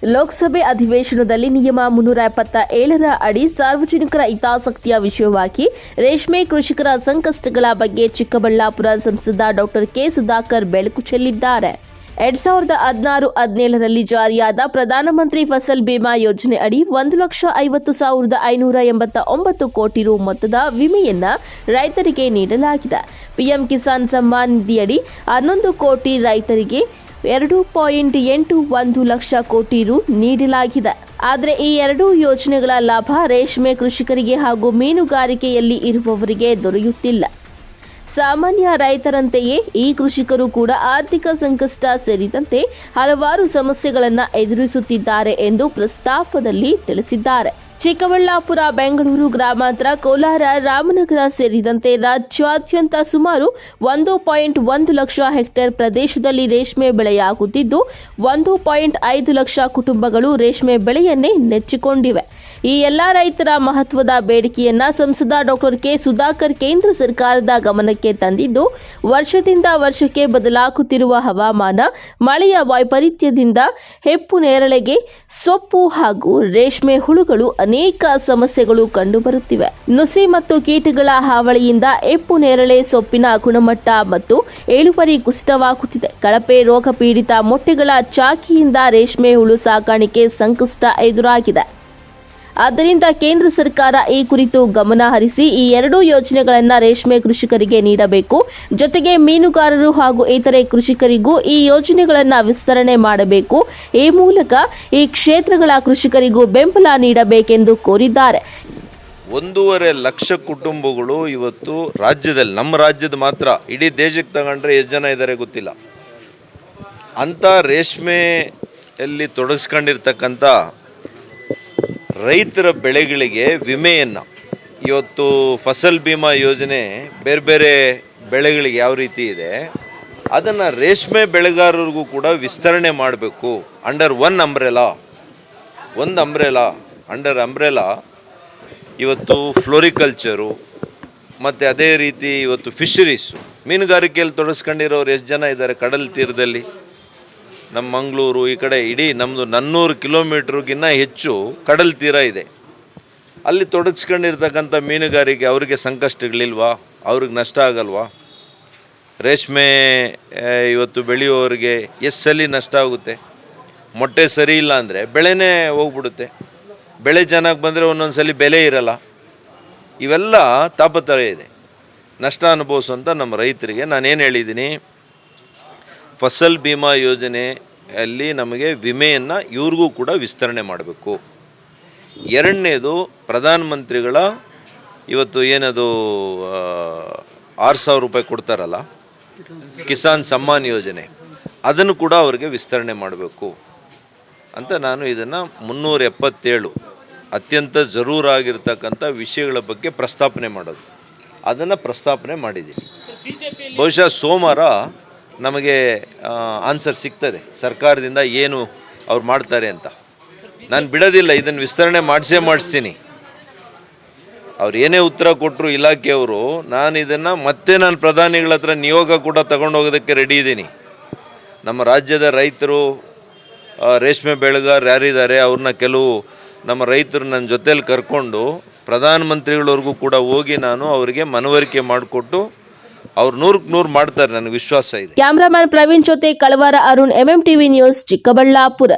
ಲೋಕಸಭೆ ಅಧಿವೇಶನದಲ್ಲಿ ನಿಯಮ 377ರ ಅಡಿ ಸಾರ್ವಜನಿಕರ ಹಿತಾಸಕ್ತಿಯ ವಿಷಯವಾಗಿ ರೇಷ್ಮೆ ಕೃಷಿಕರ ಸಂಕಷ್ಟಗಳ ಬಗ್ಗೆ ಚಿಕ್ಕಬಳ್ಳಾಪುರ ಸಂಸದ ಡಾಕ್ಟರ್ ಕೆ ಸುಧಾಕರ್ ಬೆಳಕು ಚೆಲ್ಲಿದ್ದಾರೆ. 2016-17ರಲ್ಲಿ ಜಾರಿಯಾದ ಪ್ರಧಾನಮಂತ್ರಿ ಫಸಲ್ ಬಿಮಾ ಯೋಜನೆ ಅಡಿ 1,50,589 ಕೋಟಿ ರು ಮೊತ್ತದ ವಿಮೆಯನ್ನ ರೈತರಿಗೆ ನೀಡಲಾಗಿದೆ. ಪಿಎಂ ಕಿಸಾನ್ ಸಮ್ಮಾನ್ ನಿಧಿಯಡಿ 11 ಕೋಟಿ ರೈತರಿಗೆ 2.81 ಲಕ್ಷ ಕೋಟಿ ರು ನೀಡಲಾಗಿದೆ. ಆದರೆ ಈ ಎರಡೂ ಯೋಜನೆಗಳ ಲಾಭ ರೇಷ್ಮೆ ಕೃಷಿಕರಿಗೆ ಹಾಗೂ ಮೀನುಗಾರಿಕೆಯಲ್ಲಿ ಇರುವವರಿಗೆ ದೊರೆಯುತ್ತಿಲ್ಲ. ಸಾಮಾನ್ಯ ರೈತರಂತೆಯೇ ಈ ಕೃಷಿಕರು ಕೂಡ ಆರ್ಥಿಕ ಸಂಕಷ್ಟ ಸೇರಿದಂತೆ ಹಲವಾರು ಸಮಸ್ಯೆಗಳನ್ನು ಎದುರಿಸುತ್ತಿದ್ದಾರೆ ಎಂದು ಪ್ರಸ್ತಾಪದಲ್ಲಿ ತಿಳಿಸಿದ್ದಾರೆ. ಚಿಕ್ಕಬಳ್ಳಾಪುರ, ಬೆಂಗಳೂರು ಗ್ರಾಮಾಂತರ, ಕೋಲಾರ, ರಾಮನಗರ ಸೇರಿದಂತೆ ರಾಜ್ಯಾದ್ಯಂತ ಸುಮಾರು 1.1 ಲಕ್ಷ ಹೆಕ್ಟೇರ್ ಪ್ರದೇಶದಲ್ಲಿ ರೇಷ್ಮೆ ಬೆಳೆಯಾಗುತ್ತಿದ್ದು 1.5 ಲಕ್ಷ ಕುಟುಂಬಗಳು ರೇಷ್ಮೆ ಬೆಳೆಯನ್ನೇ ನೆಚ್ಚಿಕೊಂಡಿವೆ. ಈ ಎಲ್ಲ ರೈತರ ಮಹತ್ವದ ಬೇಡಿಕೆಯನ್ನ ಸಂಸದ ಡಾಕ್ಟರ್ ಕೆ ಸುಧಾಕರ್ ಕೇಂದ್ರ ಸರ್ಕಾರದ ಗಮನಕ್ಕೆ ತಂದಿದ್ದು, ವರ್ಷದಿಂದ ವರ್ಷಕ್ಕೆ ಬದಲಾಗುತ್ತಿರುವ ಹವಾಮಾನ, ಮಳೆಯ ವೈಪರೀತ್ಯದಿಂದ ಹೆಪ್ಪು ನೇರಳೆಗೆ ಸೊಪ್ಪು ಹಾಗೂ ರೇಷ್ಮೆ ಹುಳುಗಳು ಅನೇಕ ಸಮಸ್ಯೆಗಳು ಕಂಡುಬರುತ್ತಿವೆ. ನುಸಿ ಮತ್ತು ಕೀಟಗಳ ಹಾವಳಿಯಿಂದ ಹೆಪ್ಪು ನೇರಳೆ ಸೊಪ್ಪಿನ ಗುಣಮಟ್ಟ ಮತ್ತು ಇಳುವರಿ ಕುಸಿತವಾಗುತ್ತಿದೆ. ಕಳಪೆ ರೋಗ ಪೀಡಿತ ಮೊಟ್ಟೆಗಳ ಚಾಕಿಯಿಂದ ರೇಷ್ಮೆ ಹುಳು ಸಾಕಾಣಿಕೆ ಸಂಕಷ್ಟ ಎದುರಾಗಿದೆ. ಆದ್ದರಿಂದ ಕೇಂದ್ರ ಸರ್ಕಾರ ಈ ಕುರಿತು ಗಮನ ಹರಿಸಿ ಈ ಎರಡೂ ಯೋಜನೆಗಳನ್ನು ರೇಷ್ಮೆ ಕೃಷಿಕರಿಗೆ ನೀಡಬೇಕು. ಜೊತೆಗೆ ಮೀನುಗಾರರು ಹಾಗೂ ಇತರೆ ಕೃಷಿಕರಿಗೂ ಈ ಯೋಜನೆಗಳನ್ನು ವಿಸ್ತರಣೆ ಮಾಡಬೇಕು. ಈ ಮೂಲಕ ಈ ಕ್ಷೇತ್ರಗಳ ಕೃಷಿಕರಿಗೂ ಬೆಂಬಲ ನೀಡಬೇಕೆಂದು ಕೋರಿದ್ದಾರೆ. 1.5 ಲಕ್ಷ ಕುಟುಂಬಗಳು ಇವತ್ತು ರಾಜ್ಯದಲ್ಲಿ, ನಮ್ಮ ರಾಜ್ಯದ ಮಾತ್ರ, ಇಡೀ ದೇಶಕ್ಕೆ ತಗೊಂಡ್ರೆ ಎಷ್ಟು ಜನ ಇದ್ದಾರೆ ಗೊತ್ತಿಲ್ಲ. ಅಂಥ ರೇಷ್ಮೆಯಲ್ಲಿ ತೊಡಗಿಸ್ಕೊಂಡಿರ್ತಕ್ಕಂಥ ರೈತರ ಬೆಳೆಗಳಿಗೆ ವಿಮೆಯನ್ನು ಇವತ್ತು ಫಸಲ್ ಬಿಮಾ ಯೋಜನೆ ಬೇರೆ ಬೇರೆ ಬೆಳೆಗಳಿಗೆ ಯಾವ ರೀತಿ ಇದೆ ಅದನ್ನು ರೇಷ್ಮೆ ಬೆಳೆಗಾರರಿಗೂ ಕೂಡ ವಿಸ್ತರಣೆ ಮಾಡಬೇಕು. ಅಂಡರ್ ಒನ್ ಅಂಬ್ರೆಲಾ ಇವತ್ತು ಫ್ಲೋರಿಕಲ್ಚರು ಮತ್ತು ಅದೇ ರೀತಿ ಇವತ್ತು ಫಿಶರೀಸು, ಮೀನುಗಾರಿಕೆಯಲ್ಲಿ ತೊಡಗಿಸ್ಕೊಂಡಿರೋರು ಎಷ್ಟು ಜನ ಇದ್ದಾರೆ ಕಡಲ ತೀರದಲ್ಲಿ. ನಮ್ಮ ಮಂಗಳೂರು ಈ ಕಡೆ ಇಡೀ ನಮ್ಮದು 400 ಕಿಲೋಮೀಟ್ರಿಗಿನ್ನ ಹೆಚ್ಚು ಕಡಲ ತೀರ ಇದೆ. ಅಲ್ಲಿ ತೊಡಗಿಸ್ಕೊಂಡಿರ್ತಕ್ಕಂಥ ಮೀನುಗಾರಿಕೆ ಅವರಿಗೆ ಸಂಕಷ್ಟಗಳಿಲ್ವಾ? ಅವ್ರಿಗೆ ನಷ್ಟ ಆಗಲ್ವಾ? ರೇಷ್ಮೆ ಇವತ್ತು ಬೆಳೆಯುವವರಿಗೆ ಎಷ್ಟು ಸಲ ನಷ್ಟ ಆಗುತ್ತೆ. ಮೊಟ್ಟೆ ಸರಿ ಇಲ್ಲ ಅಂದರೆ ಬೆಳೆನೇ ಹೋಗ್ಬಿಡುತ್ತೆ. ಬೆಳೆ ಚೆನ್ನಾಗಿ ಬಂದರೆ ಒಂದೊಂದು ಸಲ ಬೆಲೆ ಇರಲ್ಲ. ಇವೆಲ್ಲ ತಾಪತ್ರಯ ಇದೆ. ನಷ್ಟ ಅನುಭವಿಸುವಂಥ ನಮ್ಮ ರೈತರಿಗೆ ನಾನೇನು ಹೇಳಿದ್ದೀನಿ, ಫಸಲ್ ಬಿಮಾ ಯೋಜನೆಯಲ್ಲಿ ನಮಗೆ ವಿಮೆಯನ್ನು ಇವ್ರಿಗೂ ಕೂಡ ವಿಸ್ತರಣೆ ಮಾಡಬೇಕು. ಎರಡನೇದು, ಪ್ರಧಾನಮಂತ್ರಿಗಳ ಇವತ್ತು ಏನದು 6,000 ರೂಪಾಯಿ ಕೊಡ್ತಾರಲ್ಲ, ಕಿಸಾನ್ ಸಮ್ಮಾನ್ ಯೋಜನೆ, ಅದನ್ನು ಕೂಡ ಅವರಿಗೆ ವಿಸ್ತರಣೆ ಮಾಡಬೇಕು ಅಂತ ನಾನು ಇದನ್ನು 377 ಅತ್ಯಂತ ಜರೂರಾಗಿರ್ತಕ್ಕಂಥ ವಿಷಯಗಳ ಬಗ್ಗೆ ಪ್ರಸ್ತಾಪನೆ ಮಾಡೋದು, ಅದನ್ನು ಪ್ರಸ್ತಾಪನೆ ಮಾಡಿದ್ದೀನಿ. ಬಹುಶಃ ಸೋಮವಾರ ನಮಗೆ ಆನ್ಸರ್ ಸಿಗ್ತದೆ ಸರ್ಕಾರದಿಂದ ಏನು ಅವ್ರು ಮಾಡ್ತಾರೆ ಅಂತ. ನಾನು ಬಿಡೋದಿಲ್ಲ, ಇದನ್ನು ವಿಸ್ತರಣೆ ಮಾಡಿಸ್ತೀನಿ. ಅವ್ರು ಏನೇ ಉತ್ತರ ಕೊಟ್ಟರು ಇಲಾಖೆಯವರು, ನಾನು ಇದನ್ನು ನಾನು ಪ್ರಧಾನಿಗಳ ಹತ್ರ ನಿಯೋಗ ಕೂಡ ತಗೊಂಡೋಗೋದಕ್ಕೆ ರೆಡಿ ಇದ್ದೀನಿ. ನಮ್ಮ ರಾಜ್ಯದ ರೈತರು, ರೇಷ್ಮೆ ಬೆಳೆಗಾರರು ಯಾರಿದ್ದಾರೆ ಅವ್ರನ್ನ ಕೆಲವು ನಮ್ಮ ರೈತರು ನನ್ನ ಜೊತೇಲಿ ಕರ್ಕೊಂಡು ಪ್ರಧಾನಮಂತ್ರಿಗಳವರೆಗೂ ಕೂಡ ಹೋಗಿ ನಾನು ಅವರಿಗೆ ಮನವರಿಕೆ ಮಾಡಿಕೊಟ್ಟು ಅವ್ರು 100ಕ್ಕೆ 100 ಮಾಡ್ತಾರೆ, ನನಗೆ ವಿಶ್ವಾಸ ಇದೆ. ಕ್ಯಾಮರಾಮನ್ ಪ್ರವೀಣ್ ಜೊತೆ ಕಳವಾರ ಅರುಣ್, MMTV ನ್ಯೂಸ್, ಚಿಕ್ಕಬಳ್ಳಾಪುರ.